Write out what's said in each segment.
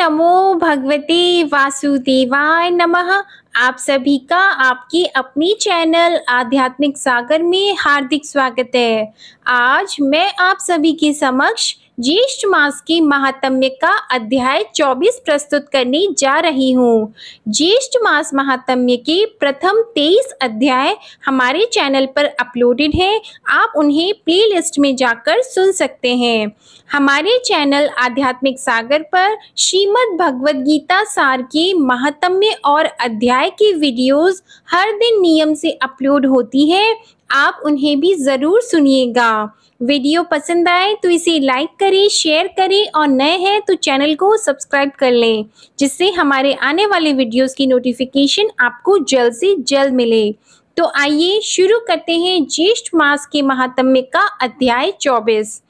नमो भगवते वासुदेवाय नमः। आप सभी का आपके अपनी चैनल आध्यात्मिक सागर में हार्दिक स्वागत है। आज मैं आप सभी के समक्ष ज्येष्ठ मास के महात्म्य का अध्याय 24 प्रस्तुत करने जा रही हूँ। ज्येष्ठ मास महात्म्य के प्रथम 23 अध्याय हमारे चैनल पर अपलोडेड हैं। आप उन्हें प्लेलिस्ट में जाकर सुन सकते हैं। हमारे चैनल आध्यात्मिक सागर पर श्रीमद् भगवद गीता सार के महात्म्य और अध्याय की वीडियोस हर दिन नियम से अपलोड होती है। आप उन्हें भी जरूर सुनिएगा। वीडियो पसंद आए तो इसे लाइक करें, शेयर करें और नए हैं तो चैनल को सब्सक्राइब कर लें, जिससे हमारे आने वाले वीडियोस की नोटिफिकेशन आपको जल्द से जल्द मिले। तो आइए शुरू करते हैं ज्येष्ठ मास के महात्म्य का अध्याय 24।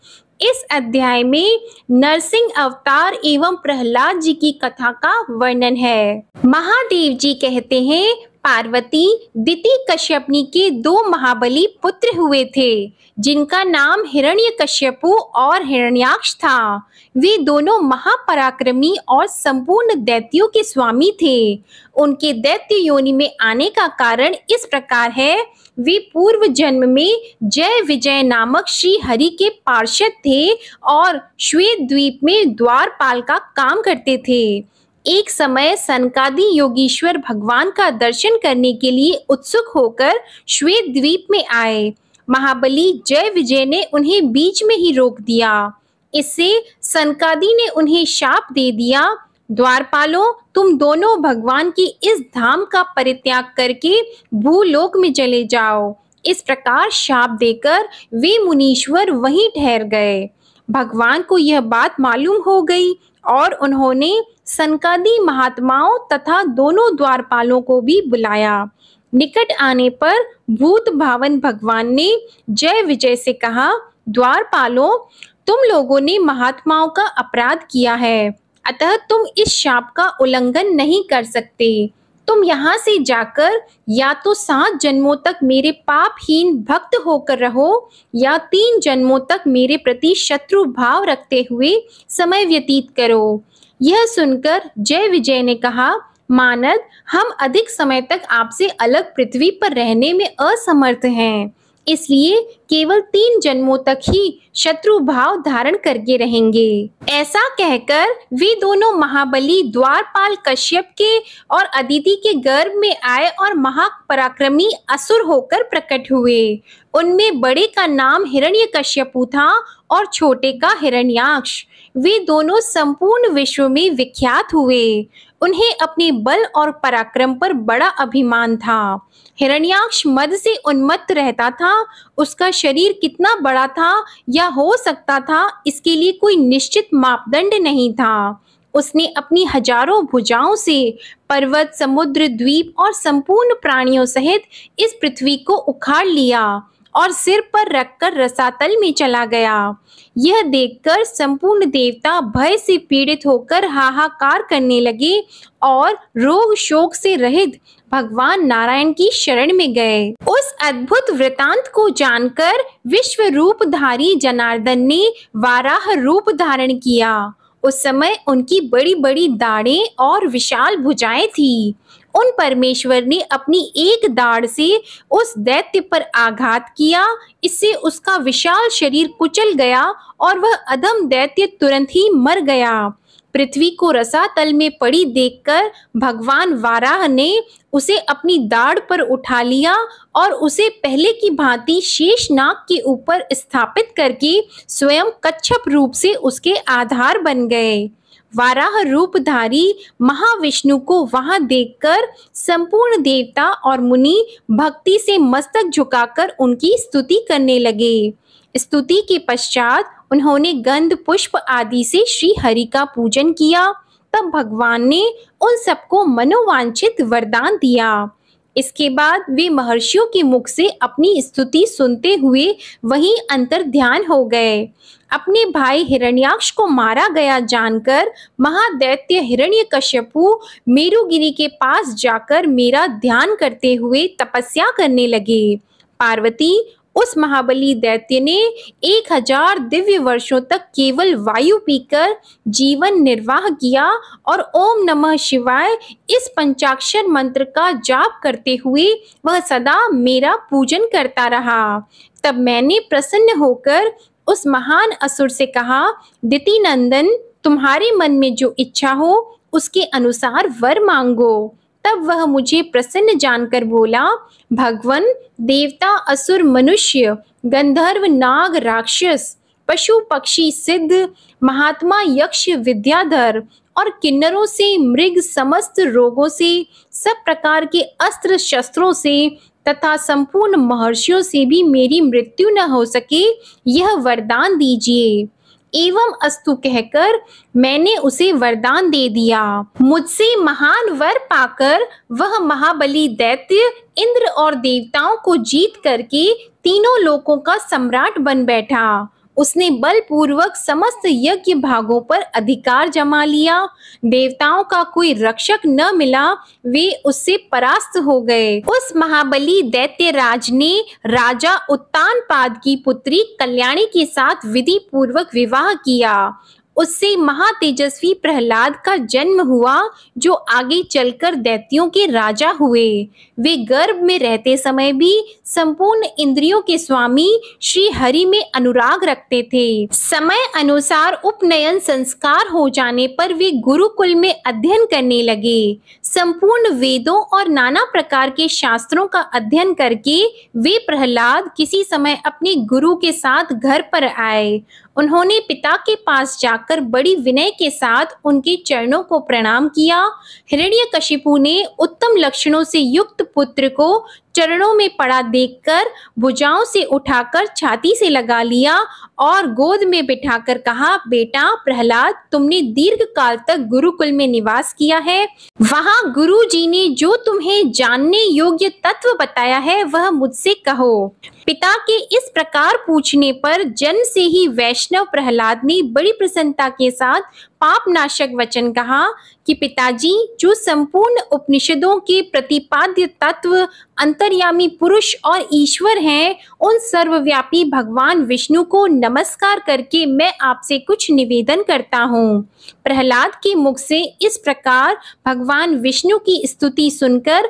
इस अध्याय में नरसिंह अवतार एवं प्रहलाद जी की कथा का वर्णन है। महादेव जी कहते हैं, पार्वती दिति कश्यपनी के 2 महाबली पुत्र हुए थे, जिनका नाम हिरण्यकश्यपु और हिरण्याक्ष था। वे दोनों महापराक्रमी और संपूर्ण दैत्यों के स्वामी थे। उनके दैत्य योनि में आने का कारण इस प्रकार है। वे पूर्व जन्म में जय विजय नामक श्री हरि के पार्षद थे और श्वेत द्वीप में द्वारपाल का काम करते थे। एक समय सनकादि योगीश्वर भगवान का दर्शन करने के लिए उत्सुक होकर श्वेत द्वीप में आए। महाबली जय विजय ने उन्हें बीच में ही रोक दिया। इससे सनकादि ने उन्हें शाप दे दिया, द्वारपालों, तुम दोनों भगवान की इस धाम का परित्याग करके भूलोक में चले जाओ। इस प्रकार शाप देकर वे मुनीश्वर वहीं ठहर गए। भगवान को यह बात मालूम हो गई और उन्होंने सनकादि महात्माओं तथा दोनों द्वारपालों को भी बुलाया। निकट आने पर भूत भावन भगवान ने जय विजय से कहा, द्वारपालों, तुम लोगों ने महात्माओं का अपराध किया है, अतः तुम इस शाप का उल्लंघन नहीं कर सकते। तुम यहाँ से जाकर या तो 7 जन्मों तक मेरे पापहीन भक्त होकर रहो या 3 जन्मों तक मेरे प्रति शत्रु भाव रखते हुए समय व्यतीत करो। यह सुनकर जय विजय ने कहा, मानद, हम अधिक समय तक आपसे अलग पृथ्वी पर रहने में असमर्थ हैं, इसलिए केवल 3 जन्मों तक ही शत्रु भाव धारण करके रहेंगे। ऐसा कहकर वे दोनों महाबली द्वारपाल कश्यप के और अदिति के गर्भ में आए और महापराक्रमी असुर होकर प्रकट हुए। उनमें बड़े का नाम हिरण्यकश्यपु था और छोटे का हिरण्याक्ष। वे दोनों संपूर्ण विश्व में विख्यात हुए। उन्हें अपने बल और पराक्रम पर बड़ा अभिमान था। हिरण्याक्ष मद से उन्मत्त रहता था। उसका शरीर कितना बड़ा था या हो सकता था, इसके लिए कोई निश्चित मापदंड नहीं था। उसने अपनी हजारों भुजाओं से पर्वत, समुद्र, द्वीप और संपूर्ण प्राणियों सहित इस पृथ्वी को उखाड़ लिया और सिर पर रखकर रसातल में चला गया। यह देखकर संपूर्ण देवता भय से पीड़ित होकर हाहाकार करने लगे और रोग शोक से रहित भगवान नारायण की शरण में गए। उस अद्भुत वृतांत को जानकर विश्व रूपधारी जनार्दन ने वाराह रूप धारण किया। उस समय उनकी बड़ी बड़ी दाढ़ें और विशाल भुजाएं थीं। उन परमेश्वर ने अपनी एक दाढ़ से उस दैत्य पर आघात किया। इससे उसका विशाल शरीर कुचल गया और वह अधम दैत्य तुरंत ही मर गया। पृथ्वी को रसातल में पड़ी देखकर भगवान वाराह ने उसे अपनी दाढ़ पर उठा लिया और उसे पहले की भांति शेषनाग के ऊपर स्थापित करके स्वयं कच्छप रूप से उसके आधार बन गए। वाराह रूपधारी महाविष्णु को वहां देखकर संपूर्ण देवता और मुनि भक्ति से मस्तक झुकाकर उनकी स्तुति करने लगे। स्तुति के पश्चात उन्होंने गंध पुष्प आदि से श्री हरि का पूजन किया। तब भगवान ने उन सबको मनोवांछित वरदान दिया। इसके बाद वे महर्षियों के मुख से अपनी स्तुति सुनते हुए वहीं अंतर ध्यान हो गए। अपने भाई हिरण्याक्ष को मारा गया जानकर महादैत्य हिरण्यकश्यपु मेरुगिरी के पास जाकर मेरा ध्यान करते हुए तपस्या करने लगे। पार्वती, उस महाबली दैत्य ने 1000 दिव्य वर्षों तक केवल वायु पीकर जीवन निर्वाह किया और ओम नमः शिवाय इस पंचाक्षर मंत्र का जाप करते हुए वह सदा मेरा पूजन करता रहा। तब मैंने प्रसन्न होकर उस महान असुर से कहा, दितिनंदन, तुम्हारे मन में जो इच्छा हो उसके अनुसार वर मांगो। तब वह मुझे प्रसन्न जानकर बोला, भगवन, देवता, असुर, मनुष्य, गंधर्व, नाग, राक्षस, पशु, पक्षी, सिद्ध, महात्मा, यक्ष, विद्याधर और किन्नरों से, मृग, समस्त रोगों से, सब प्रकार के अस्त्र शस्त्रों से तथा संपूर्ण महर्षियों से भी मेरी मृत्यु न हो सके, यह वरदान दीजिए। एवं अस्तु कहकर मैंने उसे वरदान दे दिया। मुझसे महान वर पाकर वह महाबली दैत्य इंद्र और देवताओं को जीत करके तीनों लोकों का सम्राट बन बैठा। उसने बलपूर्वक समस्त यज्ञ भागों पर अधिकार जमा लिया। देवताओं का कोई रक्षक न मिला, वे उससे परास्त हो गए। उस महाबली दैत्य राज ने राजा उत्तानपाद की पुत्री कल्याणी के साथ विधि पूर्वक विवाह किया। उससे महातेजस्वी प्रहलाद का जन्म हुआ, जो आगे चलकर दैत्यों के राजा हुए। वे गर्भ में रहते समय भी संपूर्ण इंद्रियों के स्वामी श्री हरि में अनुराग रखते थे। समय अनुसार उपनयन संस्कार हो जाने पर वे गुरुकुल में अध्ययन करने लगे। संपूर्ण वेदों और नाना प्रकार के शास्त्रों का अध्ययन करके वे प्रहलाद किसी समय अपने गुरु के साथ घर पर आए। उन्होंने पिता के पास जाकर बड़ी विनय के साथ उनके चरणों को प्रणाम किया। हिरण्यकशिपु ने उत्तम लक्षणों से युक्त पुत्र को चरणों में पड़ा देखकर भुजाओं से उठाकर छाती से लगा लिया और गोद में बिठाकर कहा, बेटा प्रहलाद, तुमने दीर्घ काल तक गुरुकुल में निवास किया है। वहां गुरु जी ने जो तुम्हें जानने योग्य तत्व बताया है वह मुझसे कहो। पिता के इस प्रकार पूछने पर जन्म से ही वैष्णव प्रहलाद ने बड़ी प्रसन्नता के साथ पापनाशक वचन कहा कि पिताजी, जो संपूर्ण उपनिषदों के प्रतिपाद्य तत्व, अंतर्यामी पुरुष और ईश्वर हैं, उन सर्वव्यापी भगवान विष्णु को नमस्कार करके मैं आपसे कुछ निवेदन करता हूँ। प्रहलाद के मुख से इस प्रकार भगवान विष्णु की स्तुति सुनकर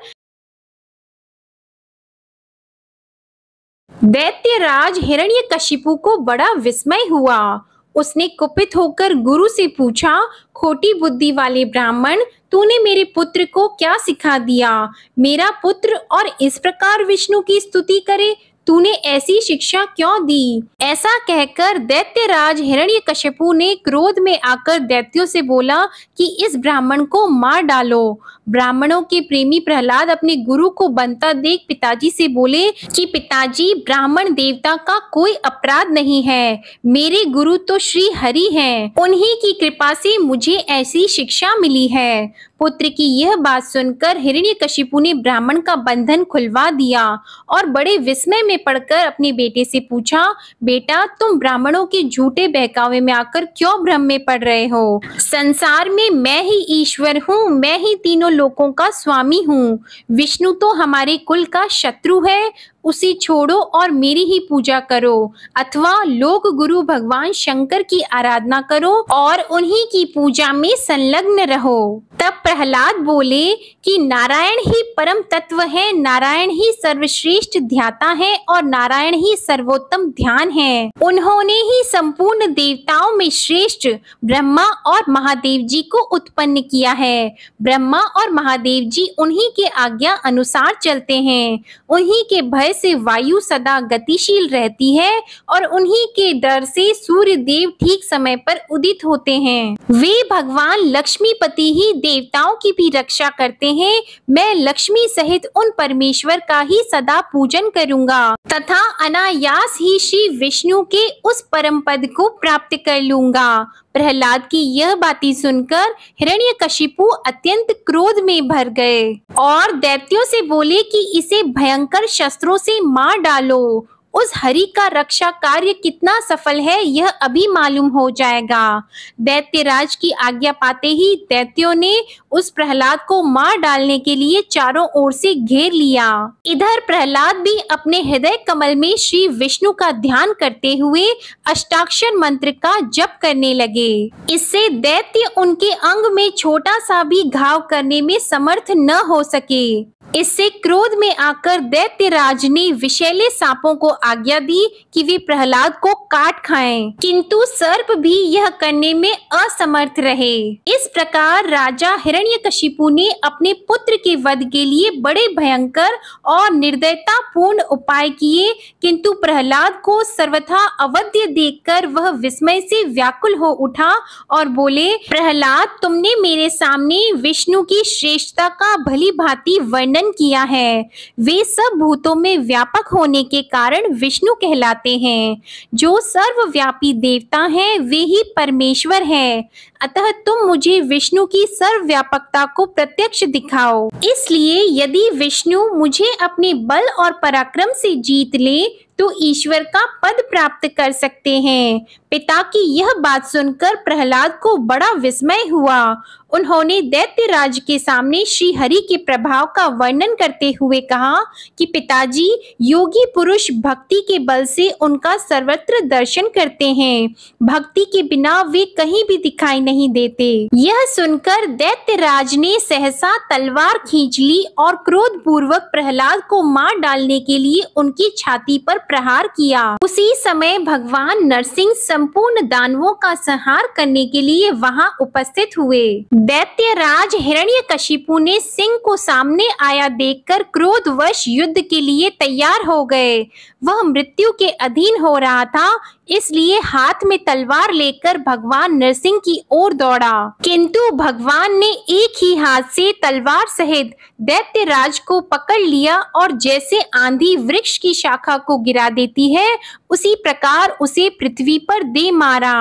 दैत्यराज हिरण्यकशिपु को बड़ा विस्मय हुआ। उसने कुपित होकर गुरु से पूछा, खोटी बुद्धि वाले ब्राह्मण, तूने मेरे पुत्र को क्या सिखा दिया? मेरा पुत्र और इस प्रकार विष्णु की स्तुति करे, तूने ऐसी शिक्षा क्यों दी? ऐसा कहकर दैत्यराज हिरण्यकशिपु ने क्रोध में आकर दैत्यों से बोला कि इस ब्राह्मण को मार डालो। ब्राह्मणों के प्रेमी प्रहलाद अपने गुरु को बनता देख पिताजी से बोले कि पिताजी, ब्राह्मण देवता का कोई अपराध नहीं है। मेरे गुरु तो श्री हरि हैं। उन्हीं की कृपा से मुझे ऐसी शिक्षा मिली है। पुत्र की यह बात सुनकर हिरण्यकशिपु ने ब्राह्मण का बंधन खुलवा दिया और बड़े विस्मय में पड़कर अपने बेटे से पूछा, बेटा, तुम ब्राह्मणों के झूठे बहकावे में आकर क्यों भ्रम में पड़ रहे हो? संसार में मैं ही ईश्वर हूँ, मैं ही तीनों लोकों का स्वामी हूँ। विष्णु तो हमारे कुल का शत्रु है, उसे छोड़ो और मेरी ही पूजा करो, अथवा लोक गुरु भगवान शंकर की आराधना करो और उन्हीं की पूजा में संलग्न रहो। तब प्रहलाद बोले कि नारायण ही परम तत्व है, नारायण ही सर्वश्रेष्ठ ध्याता है और नारायण ही सर्वोत्तम ध्यान है। उन्होंने ही संपूर्ण देवताओं में श्रेष्ठ ब्रह्मा और महादेव जी को उत्पन्न किया है। ब्रह्मा और महादेव जी उन्हीं के आज्ञा अनुसार चलते हैं। उन्हीं के भय से वायु सदा गतिशील रहती है और उन्हीं के डर से सूर्य देव ठीक समय पर उदित होते हैं। वे भगवान लक्ष्मीपति ही देवताओं की भी रक्षा करते हैं। मैं लक्ष्मी सहित उन परमेश्वर का ही सदा पूजन करूंगा तथा अनायास ही श्री विष्णु के उस परम पद को प्राप्त कर लूंगा। प्रहलाद की यह बातें सुनकर हिरण्यकशिपु अत्यंत क्रोध में भर गए और दैत्यों से बोले कि इसे भयंकर शस्त्रों से मार डालो। उस हरि का रक्षा कार्य कितना सफल है यह अभी मालूम हो जाएगा। दैत्यराज की आज्ञा पाते ही दैत्यों ने उस प्रहलाद को मार डालने के लिए चारों ओर से घेर लिया। इधर प्रहलाद भी अपने हृदय कमल में श्री विष्णु का ध्यान करते हुए अष्टाक्षर मंत्र का जप करने लगे। इससे दैत्य उनके अंग में छोटा सा भी घाव करने में समर्थ न हो सके। इससे क्रोध में आकर दैत्यराज ने विषैले सांपों को आज्ञा दी कि वे प्रहलाद को काट खाएं, किंतु सर्प भी यह करने में असमर्थ रहे। इस प्रकार राजा हिरण्यकशिपु ने अपने पुत्र के वध के लिए बड़े भयंकर और निर्दयतापूर्ण उपाय किए, किंतु प्रहलाद को सर्वथा अवध्य देखकर वह विस्मय से व्याकुल हो उठा और बोले, प्रहलाद, तुमने मेरे सामने विष्णु की श्रेष्ठता का भली भांति वर्णन किया है। वे सब भूतों में व्यापक होने के कारण विष्णु कहलाते हैं। जो सर्वव्यापी देवता हैं वे ही परमेश्वर हैं। अतः तुम मुझे विष्णु की सर्वव्यापकता को प्रत्यक्ष दिखाओ। इसलिए यदि विष्णु मुझे अपने बल और पराक्रम से जीत ले तो ईश्वर का पद प्राप्त कर सकते हैं। पिता की यह बात सुनकर प्रहलाद को बड़ा विस्मय हुआ। उन्होंने दैत्यराज के सामने श्री हरि के प्रभाव का वर्णन करते हुए कहा कि पिताजी, योगी पुरुष भक्ति के बल से उनका सर्वत्र दर्शन करते हैं। भक्ति के बिना वे कहीं भी दिखाई नहीं देते। यह सुनकर दैत्यराज ने सहसा तलवार खींच ली और क्रोध पूर्वक प्रहलाद को मार डालने के लिए उनकी छाती पर प्रहार किया। उसी समय भगवान नरसिंह संपूर्ण दानवों का संहार करने के लिए वहां उपस्थित हुए। दैत्यराज हिरण्यकशिपु ने सिंह को सामने आया देखकर क्रोधवश युद्ध के लिए तैयार हो गए। वह मृत्यु के अधीन हो रहा था, इसलिए हाथ में तलवार लेकर भगवान नरसिंह की ओर दौड़ा, किंतु भगवान ने एक ही हाथ से तलवार सहित दैत्यराज को पकड़ लिया और जैसे आंधी वृक्ष की शाखा को गिरा देती है, उसी प्रकार उसे पृथ्वी पर दे मारा।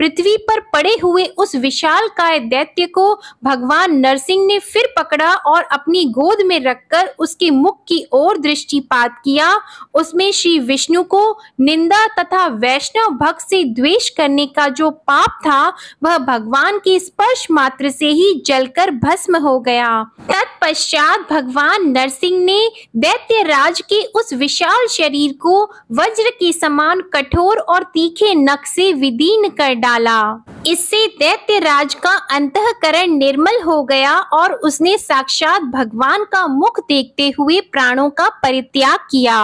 पृथ्वी पर पड़े हुए उस विशालकाय दैत्य को भगवान नरसिंह ने फिर पकड़ा और अपनी गोद में रखकर उसके मुख की ओर दृष्टिपात किया। उसमें श्री विष्णु को निंदा तथा वैष्णव भक्त से द्वेष करने का जो पाप था वह भगवान के स्पर्श मात्र से ही जलकर भस्म हो गया। तत्पश्चात भगवान नरसिंह ने दैत्यराज के उस विशाल शरीर को वज्र के समान कठोर और तीखे नख से विदीर्ण कर डाला। इससे दैत्यराज का अंतःकरण निर्मल हो गया और उसने साक्षात भगवान का मुख देखते हुए प्राणों का परित्याग किया।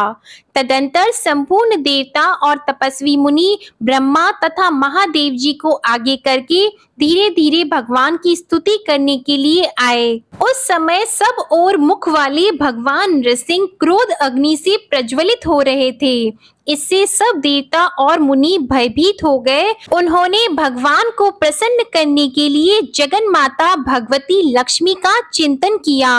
तदंतर संपूर्ण देवता और तपस्वी मुनि ब्रह्मा तथा महादेव जी को आगे करके धीरे धीरे भगवान की स्तुति करने के लिए आए। उस समय सब ओर मुख वाले भगवान नृसिंह क्रोध अग्नि से प्रज्वलित हो रहे थे। इससे सब देवता और मुनि भयभीत हो गए। उन्होंने भगवान को प्रसन्न करने के लिए जगन माता भगवती लक्ष्मी का चिंतन किया।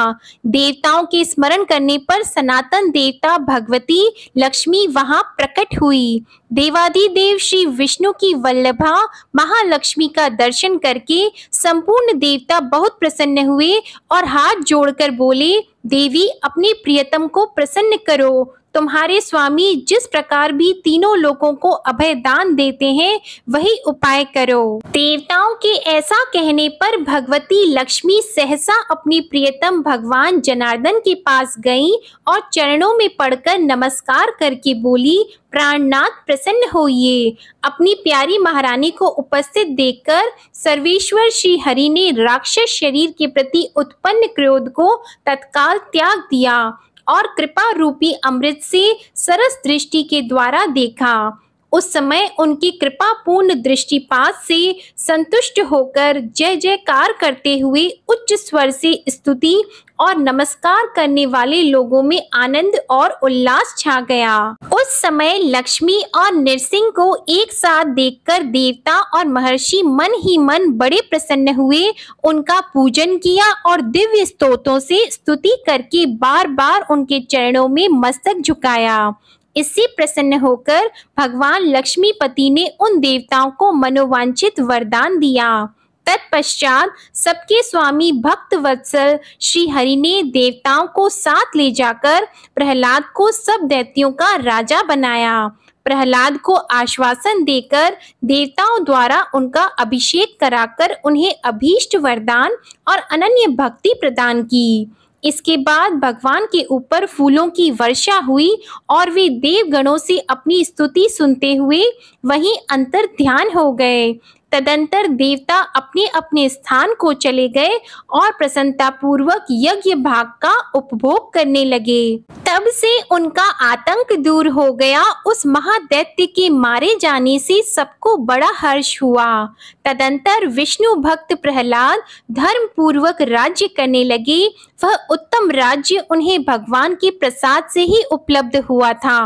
देवताओं के स्मरण करने पर सनातन देवता भगवती लक्ष्मी वहां प्रकट हुई। देवादिदेव श्री विष्णु की वल्लभा महालक्ष्मी का दर्शन करके संपूर्ण देवता बहुत प्रसन्न हुए और हाथ जोड़कर बोले, देवी अपने प्रियतम को प्रसन्न करो। तुम्हारे स्वामी जिस प्रकार भी तीनों लोगों को अभय दान देते हैं वही उपाय करो। देवताओं के ऐसा कहने पर भगवती लक्ष्मी सहसा अपनी प्रियतम भगवान जनार्दन के पास गईं और चरणों में पड़कर नमस्कार करके बोली, प्राणनाथ प्रसन्न होइए। अपनी प्यारी महारानी को उपस्थित देखकर सर्वेश्वर श्री हरि ने राक्षस शरीर के प्रति उत्पन्न क्रोध को तत्काल त्याग दिया और कृपा रूपी अमृत से सरस दृष्टि के द्वारा देखा। उस समय उनकी कृपा पूर्ण दृष्टिपात से संतुष्ट होकर जय जयकार करते हुए उच्च स्वर से स्तुति और नमस्कार करने वाले लोगों में आनंद और उल्लास छा गया। उस समय लक्ष्मी और नृसिंह को एक साथ देखकर देवता और महर्षि मन ही मन बड़े प्रसन्न हुए। उनका पूजन किया और दिव्य स्तोत्रों से स्तुति करके बार बार उनके चरणों में मस्तक झुकाया। इससे प्रसन्न होकर भगवान लक्ष्मीपति ने उन देवताओं को मनोवांछित वरदान दिया। तत्पश्चात सबके स्वामी भक्त वत्सल श्री हरि ने देवताओं को साथ ले जाकर प्रहलाद को सब दैत्यों का राजा बनाया। प्रहलाद को आश्वासन देकर देवताओं द्वारा उनका अभिषेक कराकर उन्हें अभीष्ट वरदान और अनन्य भक्ति प्रदान की। इसके बाद भगवान के ऊपर फूलों की वर्षा हुई और वे देवगणों से अपनी स्तुति सुनते हुए वहीं अंतर ध्यान हो गए। तदंतर देवता अपने अपने स्थान को चले गए और प्रसन्नता पूर्वक यज्ञ भाग का उपभोग करने लगे। तब से उनका आतंक दूर हो गया। उस महादैत्य के मारे जाने से सबको बड़ा हर्ष हुआ। तदंतर विष्णु भक्त प्रहलाद धर्म पूर्वक राज्य करने लगे। वह उत्तम राज्य उन्हें भगवान के प्रसाद से ही उपलब्ध हुआ था।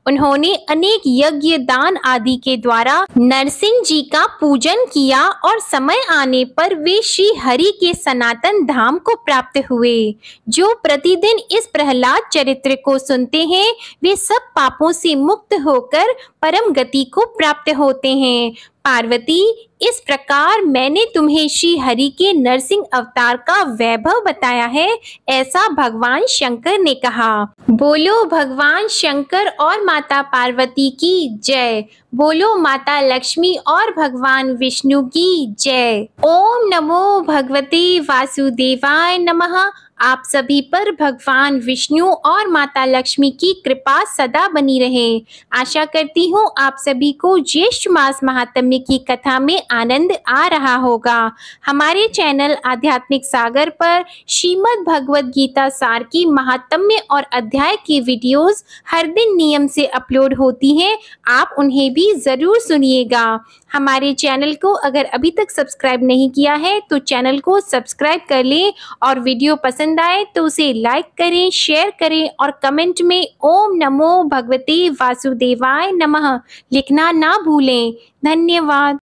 उन्होंने अनेक यज्ञ दान आदि के द्वारा नरसिंह जी का पूजन किया और समय आने पर वे श्री हरि के सनातन धाम को प्राप्त हुए। जो प्रतिदिन इस प्रहलाद चरित्र को सुनते हैं वे सब पापों से मुक्त होकर परम गति को प्राप्त होते हैं। पार्वती, इस प्रकार मैंने तुम्हें श्री हरि के नरसिंह अवतार का वैभव बताया है, ऐसा भगवान शंकर ने कहा। बोलो भगवान शंकर और माता पार्वती की जय। बोलो माता लक्ष्मी और भगवान विष्णु की जय। ओम नमो भगवते वासुदेवाय नमः। आप सभी पर भगवान विष्णु और माता लक्ष्मी की कृपा सदा बनी रहे। आशा करती हूँ आप सभी को ज्येष्ठ मास महात्म्य की कथा में आनंद आ रहा होगा। हमारे चैनल आध्यात्मिक सागर पर श्रीमद् भगवद गीता सार की महात्म्य और अध्याय की वीडियोस हर दिन नियम से अपलोड होती हैं। आप उन्हें भी जरूर सुनिएगा। हमारे चैनल को अगर अभी तक सब्सक्राइब नहीं किया है तो चैनल को सब्सक्राइब कर लें और वीडियो पसंद आए तो उसे लाइक करें, शेयर करें और कमेंट में ओम नमो भगवते वासुदेवाय नमः लिखना ना भूलें। धन्यवाद।